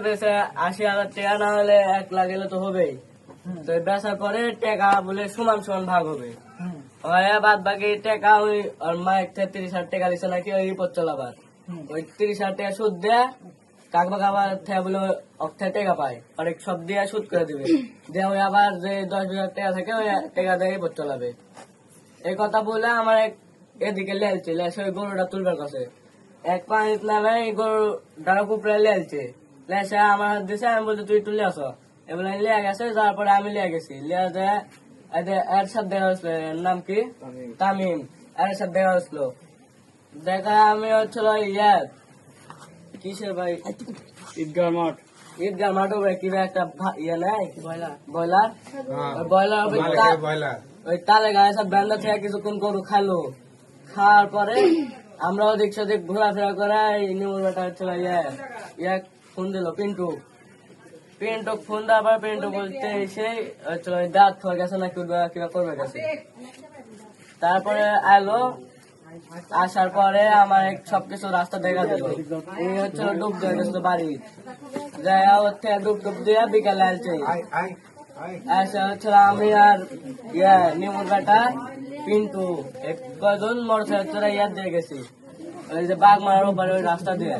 বেচে ৮০,০০০ টাকা না হলে ১,০০,০০০ গেলে তো হবেই। তো বেচার পরে টাকা বলে সমান সমান ভাগ হবে। বাদ বাকি টাকা ওই ওর মায়ের ৩৩,০০০ টাকা দিচ্ছে নাকি ওই রিপোর্ট চলাবার, ওই ৩০,০০০ টাকা সুদ দেয় কাকবা কাবার বলে অক্ষয় টাকা পায়, অনেক সব দিয়ে সুদ করে দিবে, দিয়ে ওই আবার যে ১০,০০০ টাকা থাকে ওই টাকা দিয়ে রিপোর্ট চলাবে। এই কথা বলে আমার এদিকে লেলছে, লেসে ওই গরুটা তুলবার কাছে এক পানি নামে গরু ডাক উপরে লেলছে, লেসে আমার হাত দিছে, আমি বলছি তুই তুলে আসো, এবার লিয়ে গেছে, যাওয়ার পরে আমি লিয়ে গেছি, লিয়ে যায় এর সাথে দেখা হয়েছিল, নাম কি তামিম, এর সাথে দেখা হয়েছিল, দেখা আমি হচ্ছিল কিসের ভাই ঈদগাহ মাঠ হবে কি একটা ইয়ে নেই ব্রয়লার, ব্রয়লার ওই তালে গায়ে সব ব্যান্ডা থেকে কিছুক্ষণ গরু খালো, খাওয়ার পরে আমরা ওদিক সেদিক ঘোরাফেরা করে নিমুর বেটা হচ্ছিল ফোন দিল পিন্টু ফোন দেওয়ার পর পিন্টু বলতে এসে হচ্ছিল দাঁত হয়ে গেছে না কিবা করবে গেছে। তারপরে আলো আসার পরে আমার সবকিছু রাস্তা দেখা দিল, এই হচ্ছিল ডুব দিয়ে গেছিল বাড়ি, যাই ওর থেকে ডুব দিয়ে বিকালে আসছে, এসে হচ্ছিল আমি আর নিমুর বেটা পিন্টু কয়জন মোটরসাইকেল দিয়ে গেছি, ওই যে বাঘ মারার ওপারে ওই রাস্তা দিয়ে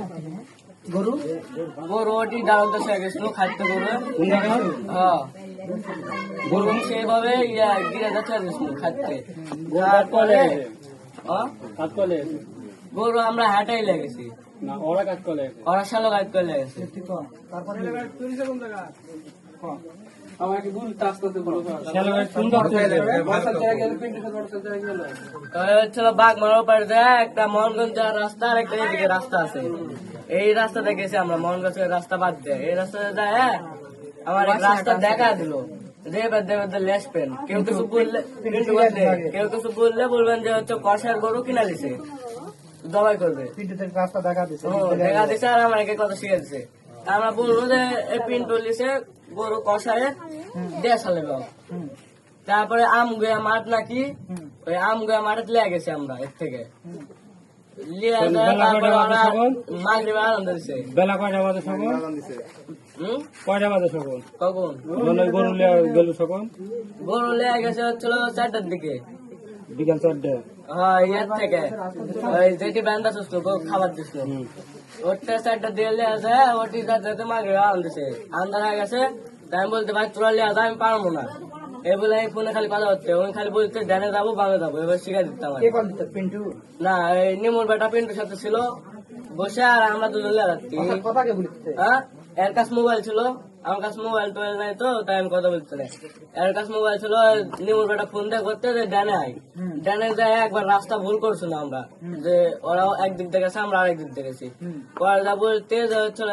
গরু ওটি ডাউনতে সে গেছিল খাদ্য গরু সেইভাবে গিরে যাচ্ছে খাদ্যে, তারপরে গরু আমরা হাটাই লেগেছি, ওরা শালো কাজ করে লেগেছে। বাঘ মারার পারে যায় একটা মোহনগঞ্জ যাওয়ার রাস্তা আর একটা এদিকে রাস্তা আছে, এই রাস্তাতে গেছি আমরা, মোহনগঞ্জের রাস্তা বাদ দেয় এই রাস্তাতে যায় আমার এক রাস্তা দেখা দিল, লেস পেন কেউ কিছু বললে বলবেন যে হচ্ছে কষার গরু কিনা দিছে জবাই করবে, রাস্তা দেখা দিছে আর আমার কথা শিখে দিছে, আমরা বলবো যে এই পিন্টু লিছে গরু কষায় দেড় সালে, তারপরে আম গোয়া মাঠ নাকি ওই আম গোয়া মাঠে লেগে গেছি আমরা এর থেকে বেলা কয়টা বাজে সকল, কয়টা বাজে সকল, কখন গরু গেল সকল, গরু লেগে গেছে হচ্ছিল ৪টার দিকে, বিকাল ৪টা, হ্যাঁ ইয়ের থেকে ওই যেটি ব্যান্ডা সুস্থ খাবার দিছিল ওটা ৪টা দিয়ে লিয়ে আছে, ওটি যাতে মাগরে আনতেছে আন্ধার হয়ে গেছে, তাই আমি বলতে ভাই তোরা লিয়ে আসা আমি পারবো না, এই বলে এই ফোনে খালি কথা হচ্ছে, ওই খালি বলতে ডানে যাবো বামে যাবো, এবার শিখে দিতাম না, এই নিমুর বেটা পিন্টুর সাথে ছিল বসে আর আমরা দুজন যাচ্ছি, হ্যাঁ এর কাছে মোবাইল ছিল, আমার কাছে মোবাইল টোয়েল নাই তো তাই আমি কথা বলতে না, এর কাছে মোবাইল ছিল, নিমুর বেটা ফোন দিয়ে করতে ডানে আই, ডানে যায় একবার রাস্তা ভুল করছিল আমরা, যে ওরা একদিক থেকে গেছে আমরা আরেক দিক থেকে গেছি, পরে যা বলতে হচ্ছিল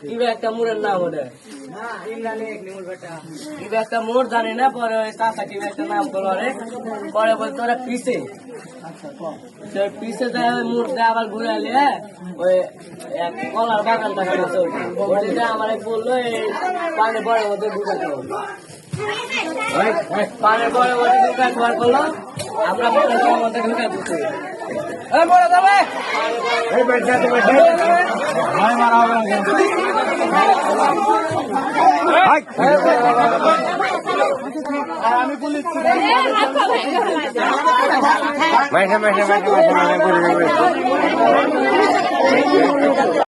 কিবা একটা মোড়ের নাম ওটা কিবা একটা মোড় জানি না, পরে ওই চাষা কিবা একটা নাম করলো, পরে বলতে ওরা পিছে পিছে যায় মোড় দিয়ে আবার ঘুরে এলে ওই কলার বাগান টাকা আছে ওটা আমার বললো এই পানি বড় ওদের ঢুকাতে হবে, পানি বড় ওদের ঢুকাতে বার করলো, আমরা মধ্যে ঢুকে দিচ্ছি আমি পুলিশ